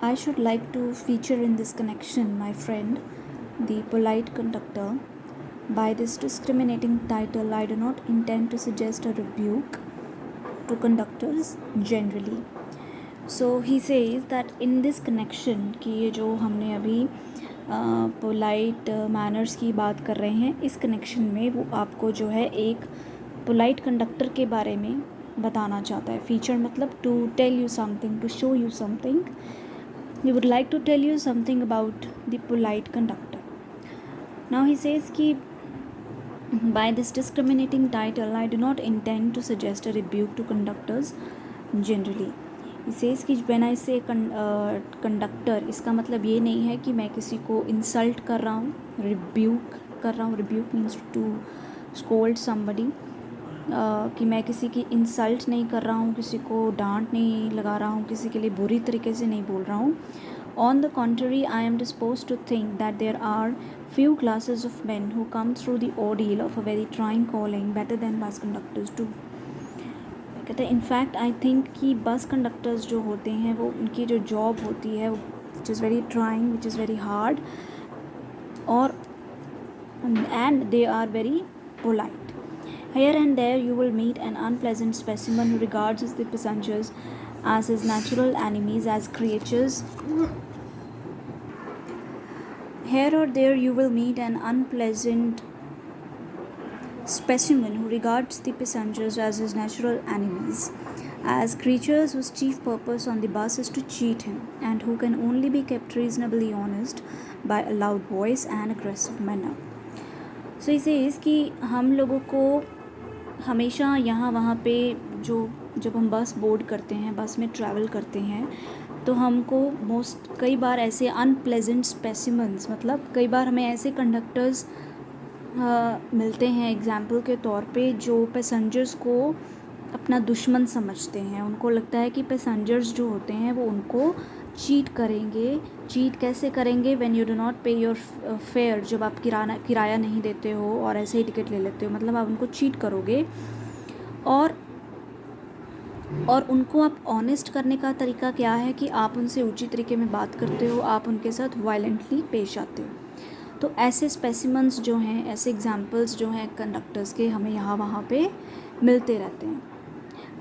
I should like to feature in this connection my friend, the polite conductor. By this discriminating title, I do not intend to suggest a rebuke to conductors generally. So he says that in this connection कि ये जो हमने अभी polite manners की बात कर रहे हैं, इस कनेक्शन में वो आपको जो है एक पोलाइट कंडक्टर के बारे में बताना चाहता है. फीचर मतलब to tell you something, to show you something. He would like to tell you something about the polite conductor. Now he says कि by this discriminating title, I do not intend to suggest a rebuke to conductors generally. He says कि when I say conductor, इसका मतलब ये नहीं है कि मैं किसी को insult कर रहा हूँ, rebuke कर रहा हूँ. Rebuke means to scold somebody. कि मैं किसी की इंसल्ट नहीं कर रहा हूँ, किसी को डांट नहीं लगा रहा हूँ, किसी के लिए बुरी तरीके से नहीं बोल रहा हूँ. On the contrary, I am dispose to think that there are few classes of men who come through the ordeal of a very trying calling better than bus conductors do. कहते हैं इनफैक्ट आई थिंक कि बस conductors जो होते हैं वो उनकी जो जॉब होती है which is very trying, which is very hard, और and they are very polite. Here and there you will meet an unpleasant specimen who regards the passengers as his natural enemies, as creatures. Here or there you will meet an unpleasant specimen who regards the passengers as his natural enemies, as creatures whose chief purpose on the bus is to cheat him, and who can only be kept reasonably honest by a loud voice and aggressive manner. So he says कि हम लोगों को हमेशा यहाँ वहाँ पे जब हम बस बोर्ड करते हैं, बस में ट्रैवल करते हैं, तो हमको कई बार ऐसे अनप्लेजेंट स्पेसिमन्स, मतलब कई बार हमें ऐसे कंडक्टर्स मिलते हैं एग्जाम्पल के तौर पे, जो पैसेंजर्स को अपना दुश्मन समझते हैं. उनको लगता है कि पैसेंजर्स जो होते हैं वो उनको चीट करेंगे. चीट कैसे करेंगे? व्हेन यू डू नॉट पे योर फेयर, जब आप किराया नहीं देते हो और ऐसे ही टिकट ले लेते हो, मतलब आप उनको चीट करोगे. और उनको आप ऑनेस्ट करने का तरीका क्या है कि आप उनसे उचित तरीके में बात करते हो, आप उनके साथ वायलेंटली पेश आते हो. तो ऐसे स्पेसिमन्स जो हैं, ऐसे एग्जाम्पल्स जो हैं कंडक्टर्स के, हमें यहाँ वहाँ पे मिलते रहते हैं.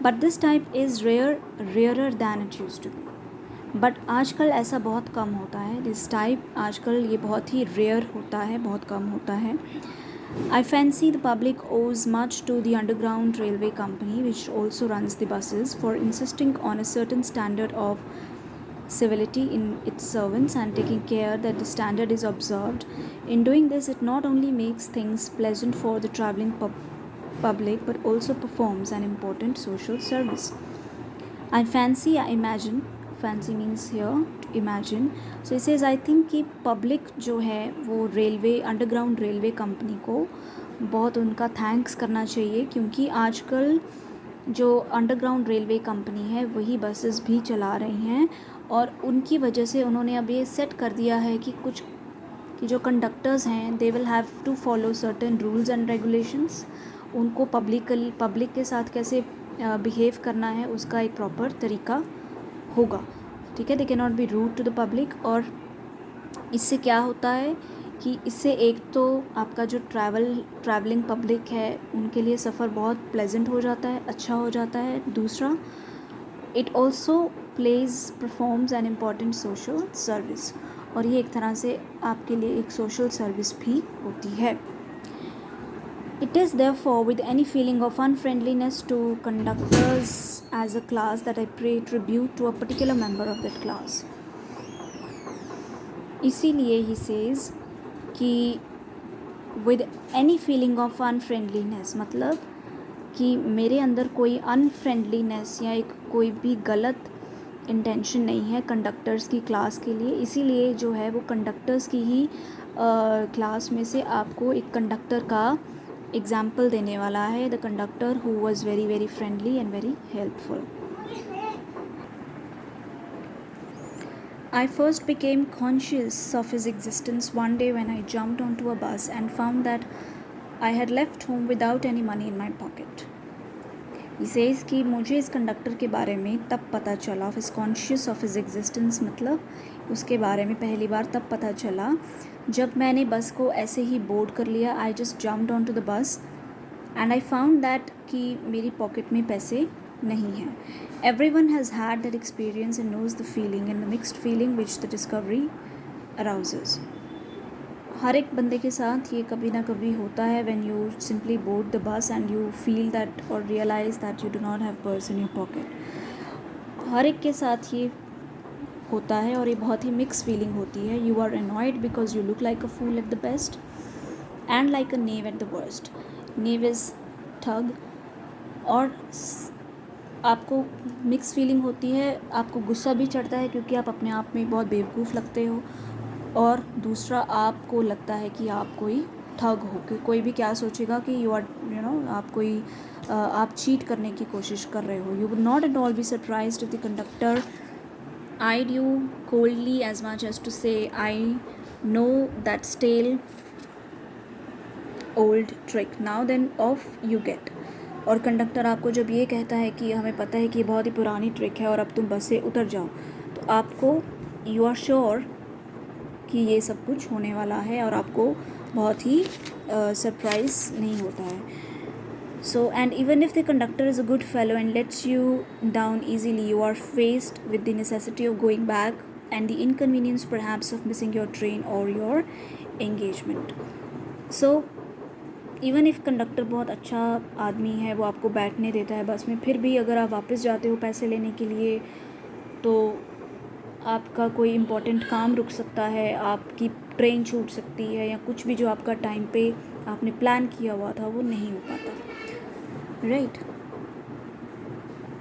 But this type is rarer than it used to be. But आजकल ऐसा बहुत कम होता है. दिस टाइप आजकल ये बहुत ही रेयर होता है, बहुत कम होता है. I fancy the public owes much to the Underground Railway Company, which also runs the buses, for insisting on a certain standard of civility in its servants and taking care that the standard is observed. In doing this, it not only makes things pleasant for the travelling public, but also performs an important social service. I imagine. Fancy means here to imagine. So it says I think कि public जो है वो underground railway company को बहुत उनका thanks करना चाहिए, क्योंकि आजकल जो अंडरग्राउंड रेलवे कंपनी है वही बसेस भी चला रही हैं, और उनकी वजह से उन्होंने अब ये सेट कर दिया है कि जो कंडक्टर्स हैं they will have to follow certain rules and regulations. उनको पब्लिक के साथ कैसे बिहेव करना है उसका एक प्रॉपर तरीका होगा. ठीक है, they can not be rude to the public. और इससे क्या होता है कि इससे एक तो आपका जो ट्रैवलिंग पब्लिक है उनके लिए सफ़र बहुत प्लेजेंट हो जाता है, अच्छा हो जाता है. दूसरा, it also performs an important social service, और ये एक तरह से आपके लिए एक सोशल सर्विस भी होती है. It is therefore with any feeling of unfriendliness to conductors as a class that I pay tribute to a particular member of that class. इसीलिए he says कि with any feeling of unfriendliness, मतलब कि मेरे अंदर कोई unfriendliness या कोई भी गलत इंटेंशन नहीं है कंडक्टर्स की क्लास के लिए. इसीलिए जो है वो कंडक्टर्स की ही क्लास में से आपको एक कंडक्टर का एग्जाम्पल देने वाला है. The conductor who was very very friendly and very helpful. I first became conscious of his existence one day when I jumped onto a bus and found that I had left home without any money in my pocket. He says कि मुझे इस conductor के बारे में तब पता चला, of is conscious of is existence, मतलब उसके बारे में पहली बार तब पता चला जब मैंने बस को ऐसे ही बोर्ड कर लिया. I just jumped on to the bus and I found that कि मेरी पॉकेट में पैसे नहीं हैं. Everyone has had that experience and knows the feeling and the mixed feeling which the discovery arouses. हर एक बंदे के साथ ये कभी ना कभी होता है when you simply board the bus and you feel that और realise that you do not have purse in your pocket. हर एक के साथ ये होता है और ये बहुत ही मिक्स फीलिंग होती है. You are annoyed because you look like a fool at the best and like a naive at the worst. Naive is ठग. और आपको मिक्स फीलिंग होती है, आपको गुस्सा भी चढ़ता है क्योंकि आप अपने आप में बहुत बेवकूफ़ लगते हो, और दूसरा आपको लगता है कि आप कोई ठग हो, कि कोई भी क्या सोचेगा कि यू आर आप कोई आप चीट करने की कोशिश कर रहे हो. You would not at all be surprised if the conductor eyed you coldly as much as to say, I know that stale old trick, now then off you get. और कंडक्टर आपको जब ये कहता है कि हमें पता है कि ये बहुत ही पुरानी ट्रिक है और अब तुम बस से उतर जाओ, तो आपको यू आर श्योर कि ये सब कुछ होने वाला है और आपको बहुत ही सरप्राइज़ नहीं होता है. So, and even if the conductor is a good fellow and lets you down easily, you are faced with the necessity of going back and the inconvenience perhaps of missing your train or your engagement. So, even if conductor बहुत अच्छा आदमी है, वो आपको बैठने देता है बस में, फिर भी अगर आप वापस जाते हो पैसे लेने के लिए तो आपका कोई इम्पोर्टेंट काम रुक सकता है, आपकी ट्रेन छूट सकती है, या कुछ भी जो आपका टाइम पे आपने प्लान किया हुआ था वो नहीं हो पाता. राइट.